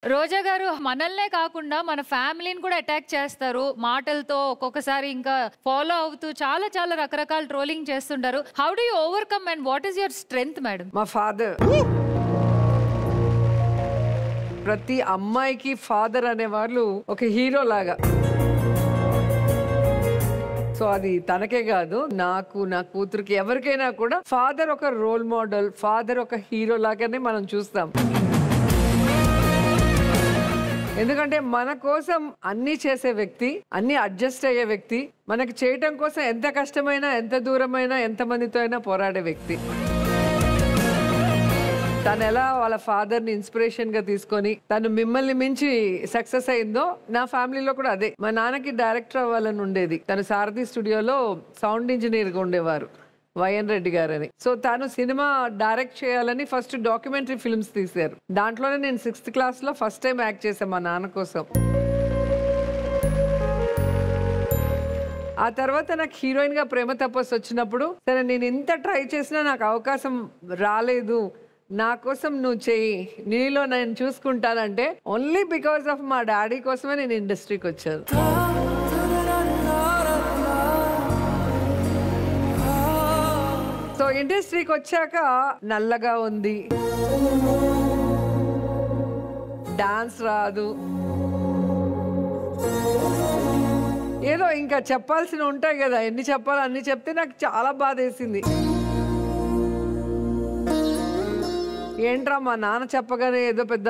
రోజా గారు మనల్నే కాకుండా మన ఫ్యామిలీని కూడా అటాక్ చేస్తారు మాటలతో, ఒక్కొక్కసారి ఇంకా ఫాలో అవుతూ చాలా చాలా రకరకాల ట్రోలింగ్ చేస్తుంటారు. How do you overcome and what is your strength madam? మా ఫాదర్, ప్రతి అమ్మాయికి ఫాదర్ అనేవాళ్ళు ఒక హీరో లాగా. సో అది తనకే కాదు, నాకు, నా కూతురికి, ఎవరికైనా కూడా ఫాదర్ ఒక రోల్ మోడల్, ఫాదర్ ఒక హీరో లాగానే మనం చూస్తాం. ఎందుకంటే మన కోసం అన్ని చేసే వ్యక్తి, అన్ని అడ్జస్ట్ అయ్యే వ్యక్తి, మనకి చేయటం కోసం ఎంత కష్టమైనా, ఎంత దూరమైనా, ఎంతమందితో అయినా పోరాడే వ్యక్తి. తను ఎలా వాళ్ళ ఫాదర్ని ఇన్స్పిరేషన్గా తీసుకొని తను మిమ్మల్ని మించి సక్సెస్ అయిందో, నా ఫ్యామిలీలో కూడా అదే. మా నాన్నకి డైరెక్టర్ అవ్వాలని ఉండేది. తను సారథి స్టూడియోలో సౌండ్ ఇంజనీర్గా ఉండేవారు, వైఎన్ రెడ్డి గారని. సో తను సినిమా డైరెక్ట్ చేయాలని ఫస్ట్ డాక్యుమెంటరీ ఫిల్మ్స్ తీశారు. దాంట్లోనే నేను 6th క్లాస్లో ఫస్ట్ టైం యాక్ట్ చేశాను మా నాన్న కోసం. ఆ తర్వాత నాకు హీరోయిన్గా ప్రేమ తపస్సు వచ్చినప్పుడు, సరే నేను ఇంత ట్రై చేసినా నాకు అవకాశం రాలేదు, నా కోసం నువ్వు చెయ్యి, నీలో నేను చూసుకుంటానంటే ఓన్లీ బికాస్ ఆఫ్ మా డాడీ కోసమే నేను ఇండస్ట్రీకి వచ్చాను. సో ఇండస్ట్రీకి వచ్చాక నల్లగా ఉంది, డాన్స్ రాదు, ఏదో ఇంకా చెప్పాల్సిన ఉంటాయి కదా, ఎన్ని చెప్పాలో అన్ని చెప్తే నాకు చాలా బాధ వేసింది. ఏంట్రా మా నాన్న చెప్పగానే ఏదో పెద్ద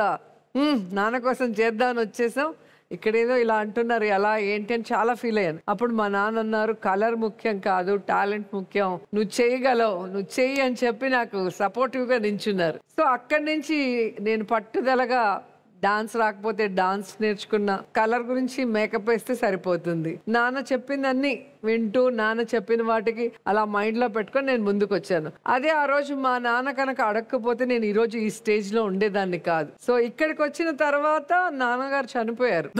నాన్న కోసం చేద్దామని వచ్చేసాం, ఇక్కడేదో ఇలా అంటున్నారు, ఎలా ఏంటి అని చాలా ఫీల్ అయ్యాను. అప్పుడు మా నాన్న అన్నారు, కలర్ ముఖ్యం కాదు, టాలెంట్ ముఖ్యం, నువ్వు చేయగలవు, నువ్వు చెయ్యి అని చెప్పి నాకు సపోర్టివ్గా నించున్నారు. సో అక్కడి నుంచి నేను పట్టుదలగా డాన్స్ రాకపోతే డాన్స్ నేర్చుకున్నా, కలర్ గురించి మేకప్ వేస్తే సరిపోతుంది, నాన్న చెప్పిందన్నీ వింటూ నాన్న చెప్పిన వాటికి అలా మైండ్లో పెట్టుకొని నేను ముందుకు వచ్చాను. అదే ఆ రోజు మా నాన్న కనుక అడగకపోతే నేను ఈరోజు ఈ స్టేజ్లో ఉండేదాన్ని కాదు. సో ఇక్కడికి వచ్చిన తర్వాత నాన్నగారు చనిపోయారు.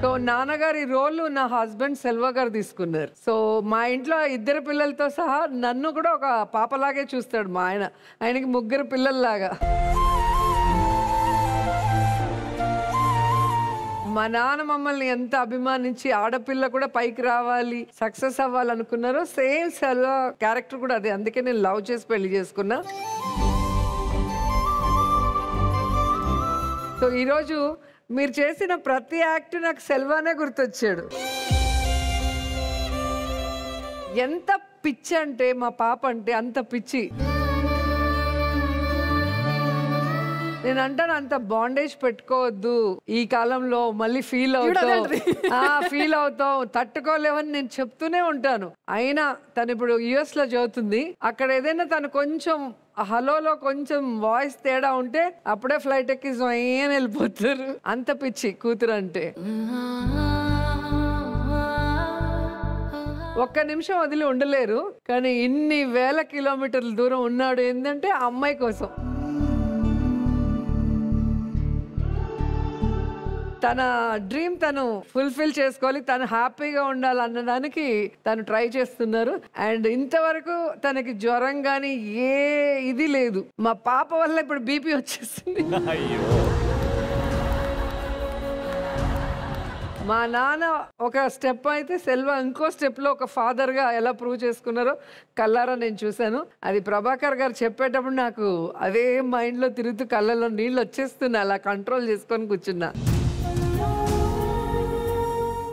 సో నాన్నగారి రోల్ నా హస్బెండ్ సెల్వ గారు తీసుకున్నారు. సో మా ఇంట్లో 2 పిల్లలతో సహా నన్ను కూడా ఒక పాపలాగే చూస్తాడు మా ఆయన. ఆయనకి 3 పిల్లల్లాగా. మా నాన్న మమ్మల్ని ఎంత అభిమానించి ఆడపిల్ల కూడా పైకి రావాలి, సక్సెస్ అవ్వాలనుకున్నారో సేమ్ సెల్వ క్యారెక్టర్ కూడా అదే. అందుకే నేను లవ్ చేసి పెళ్లి చేసుకున్నా. సో ఈరోజు మీరు చేసిన ప్రతి యాక్ట్ నాకు సెల్వానే గుర్తొచ్చాడు. ఎంత పిచ్చి అంటే మా పాప అంటే అంత పిచ్చి. నేను అంటాను, అంత బాండేజ్ పెట్టుకోవద్దు ఈ కాలంలో, మళ్ళీ ఫీల్ అవుతాం, తట్టుకోలేవని నేను చెప్తూనే ఉంటాను. అయినా తను ఇప్పుడు US లో చదువుతుంది. అక్కడ ఏదైనా తను కొంచెం హలోలో కొంచెం వాయిస్ తేడా ఉంటే అప్పుడే ఫ్లైట్ ఎక్కి ఏం వెళ్ళిపోతారు. అంత పిచ్చి కూతురు అంటే. ఒక్క నిమిషం వదిలి ఉండలేరు. కానీ ఇన్ని వేల కిలోమీటర్ల దూరం ఉన్నాడు ఏంటంటే అమ్మాయి కోసం. తన డ్రీమ్ తను ఫుల్ఫిల్ చేసుకోవాలి, తను హ్యాపీగా ఉండాలి అన్నదానికి తను ట్రై చేస్తున్నారు. అండ్ ఇంతవరకు తనకి జ్వరం కానీ ఏ ఇది లేదు. మా పాప వల్ల ఇప్పుడు BP వచ్చేసింది. మా నాన్న ఒక స్టెప్ అయితే సెల్వ ఇంకో స్టెప్లో ఒక ఫాదర్గా ఎలా ప్రూవ్ చేసుకున్నారో కళ్ళారా నేను చూశాను. అది ప్రభాకర్ గారు చెప్పేటప్పుడు నాకు అదే మైండ్లో తిరుగుతూ కళ్ళలో నీళ్ళు వచ్చేస్తున్నా, అలా కంట్రోల్ చేసుకొని కూర్చున్నా.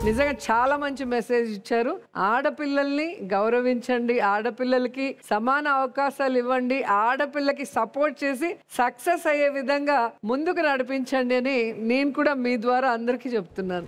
నిజంగా చాలా మంచి మెసేజ్ ఇచ్చారు. ఆడపిల్లల్ని గౌరవించండి, ఆడపిల్లలకి సమాన అవకాశాలు ఇవ్వండి, ఆడపిల్లకి సపోర్ట్ చేసి సక్సెస్ అయ్యే విధంగా ముందుకు నడిపించండి అని నేను కూడా మీ ద్వారా అందరికీ చెప్తున్నాను.